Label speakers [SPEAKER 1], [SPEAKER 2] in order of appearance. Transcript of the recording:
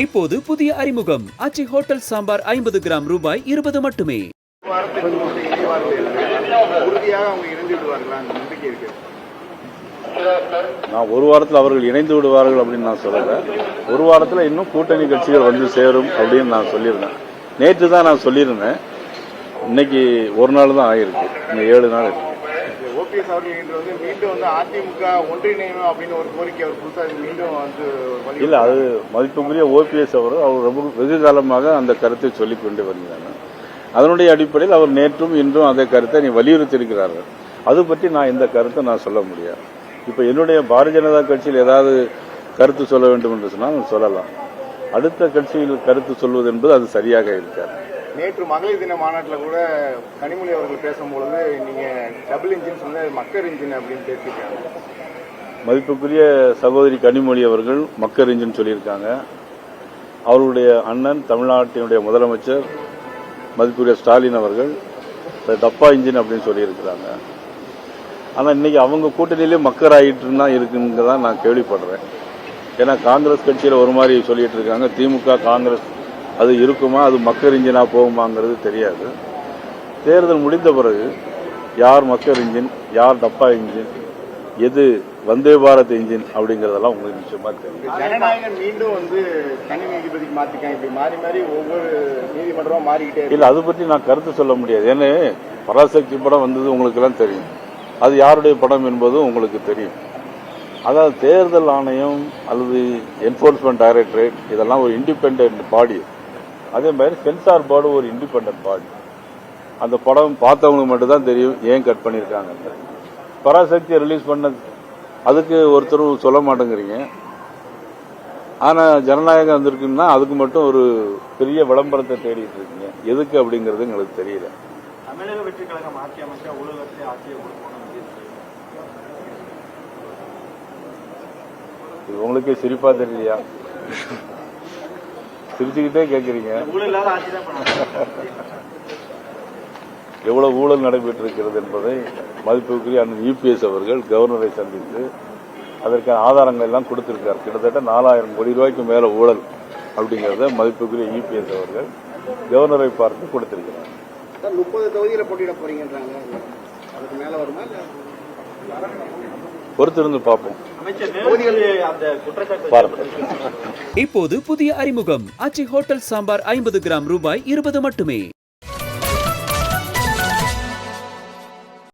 [SPEAKER 1] இப்போது புதிய அறிமுகம் ஆச்சி ஹோட்டல் சாம்பார் 50 கிராம் ரூபாய் 20 மட்டுமே.
[SPEAKER 2] நான் ஒரு வாரத்தில் அவர்கள் இணைந்து விடுவார்கள் அப்படின்னு நான் சொல்லலை. ஒரு வாரத்தில் இன்னும் கூட்டணி கட்சிகள் வந்து சேரும் அப்படின்னு நான் சொல்லியிருந்தேன். நேற்று தான் நான் சொல்லியிருந்தேன். இன்னைக்கு ஒரு நாள் தான் ஆகிருக்கு. இன்னும் 7 நாள் இருக்கு.
[SPEAKER 3] ஓபிஎஸ் அவர்கள் இன்று வந்து மீண்டும் வந்து அதிமுக ஒன்றிணையும் அப்படின்னு ஒரு கோரிக்கை அவர் புதுசாக மீண்டும் வந்து
[SPEAKER 2] இல்லை, அது மதிப்புக்குரிய ஓபிஎஸ் அவர் ரொம்ப வெகு காலமாக அந்த கருத்தை சொல்லிக் கொண்டு வருகிறாங்க. அதனுடைய அடிப்படையில் அவர் நேற்றும் இன்றும் அந்த கருத்தை வலியுறுத்தி இருக்கிறார்கள். அது பற்றி நான் இந்த கருத்தை நான் சொல்ல முடியாது. இப்போ என்னுடைய பாரதிய ஜனதா கட்சியில் ஏதாவது கருத்து சொல்ல வேண்டும் என்று சொன்னால் சொல்லலாம். அடுத்த கட்சியில் கருத்து சொல்வது என்பது அது சரியாக இருக்காது.
[SPEAKER 3] நேற்று மகளிர் தின மாநாட்டில் கூட கனிமொழி அவர்கள் பேசும்பொழுது நீங்க டபுள் இன்ஜின் சொன்ன மக்கர் இன்ஜின் அப்படின்னு பேசியிருக்காங்க.
[SPEAKER 2] மதிப்புக்குரிய சகோதரி கனிமொழி அவர்கள் மக்கர் இன்ஜின் சொல்லியிருக்காங்க. அவருடைய அண்ணன் தமிழ்நாட்டினுடைய முதலமைச்சர் மதிப்புக்குரிய ஸ்டாலின் அவர்கள் டப்பா இன்ஜின் அப்படின்னு சொல்லியிருக்கிறாங்க. ஆனால் இன்னைக்கு அவங்க கூட்டணியிலே மக்கர் ஆகிட்டு தான் இருக்குன்னு தான் நான் கேள்விப்படுறேன். ஏன்னா காங்கிரஸ் கட்சியில் ஒரு மாதிரி சொல்லிட்டு இருக்காங்க. திமுக காங்கிரஸ் அது இருக்குமா, அது மக்கர் இன்ஜினா போகுமாங்கிறது தெரியாது. தேர்தல் முடிந்த பிறகு யார் மக்கர் இன்ஜின், யார் டப்பா இன்ஜின், எது வந்தே பாரத் இன்ஜின் அப்படிங்கறதெல்லாம் உங்களுக்கு நிச்சயமா தெரியும்.
[SPEAKER 3] ஜனநாயகம் மீண்டும் வந்து தனி நீதிபதிக்கு மாத்திக்காங்க. இப்படி மாறி மாறி ஒவ்வொரு நீதிமன்றமும் மாறிக்கிட்டே
[SPEAKER 2] இல்ல, அது பற்றி நான் கருத்து சொல்ல முடியாது. ஏன்னா பராசக்தி படம் வந்தது உங்களுக்கு எல்லாம் தெரியும். அது யாருடைய படம் என்பதும் உங்களுக்கு தெரியும். அதாவது தேர்தல் ஆணையம் அல்லது என்போர்ஸ்மெண்ட் டைரக்டரேட் இதெல்லாம் ஒரு இண்டிபெண்டன்ட் பாடி. அதே மாதிரி சென்சார் போர்டு ஒரு இண்டிபெண்டன்ட் பாடி. அந்த படம் பார்த்தவங்களுக்கு மட்டும்தான் தெரியும் ஏன் கட் பண்ணியிருக்காங்க. பராசக்தியை ரிலீஸ் பண்ண அதுக்கு ஒருத்தரும் சொல்ல மாட்டேங்கிறீங்க. ஆனால் ஜனநாயகம் வந்திருக்குன்னா அதுக்கு மட்டும் ஒரு பெரிய விளம்பரத்தை தேடிட்டு இருக்கீங்க. எதுக்கு அப்படிங்கிறது எங்களுக்கு தெரியல.
[SPEAKER 3] தமிழக வெற்றி கழகம் ஆட்சி அமைச்சா ஊழலத்திலே ஆட்சியை கொடுக்கணும்.
[SPEAKER 2] இது உங்களுக்கே சிரிப்பா தெரியலையா? சிரிச்சுக்கிட்டே கேட்குறீங்க. எவ்வளவு ஊழல் நடைபெற்று இருக்கிறது என்பதை மதிப்புக்குரிய அண்ணன் யூபிஎஸ் அவர்கள் கவர்னரை சந்தித்து அதற்கான ஆதாரங்கள் எல்லாம் கொடுத்திருக்கார். கிட்டத்தட்ட 4000 கோடி ரூபாய்க்கு மேல ஊழல் அப்படிங்கறத மதிப்புக்குரிய யூபிஎஸ் அவர்கள் கவர்னரை பார்த்து கொடுத்திருக்கிறார்.
[SPEAKER 3] 30 தொகுதியில போட்டியிட போறீங்கன்றாங்க. அதுக்கு மேல வருமா?
[SPEAKER 2] பொறுத்திருந்து பார்ப்போம்.
[SPEAKER 1] இப்போது புதிய அறிமுகம் ஆச்சி ஹோட்டல் சாம்பார் 50 கிராம் ரூபாய் 20 மட்டுமே.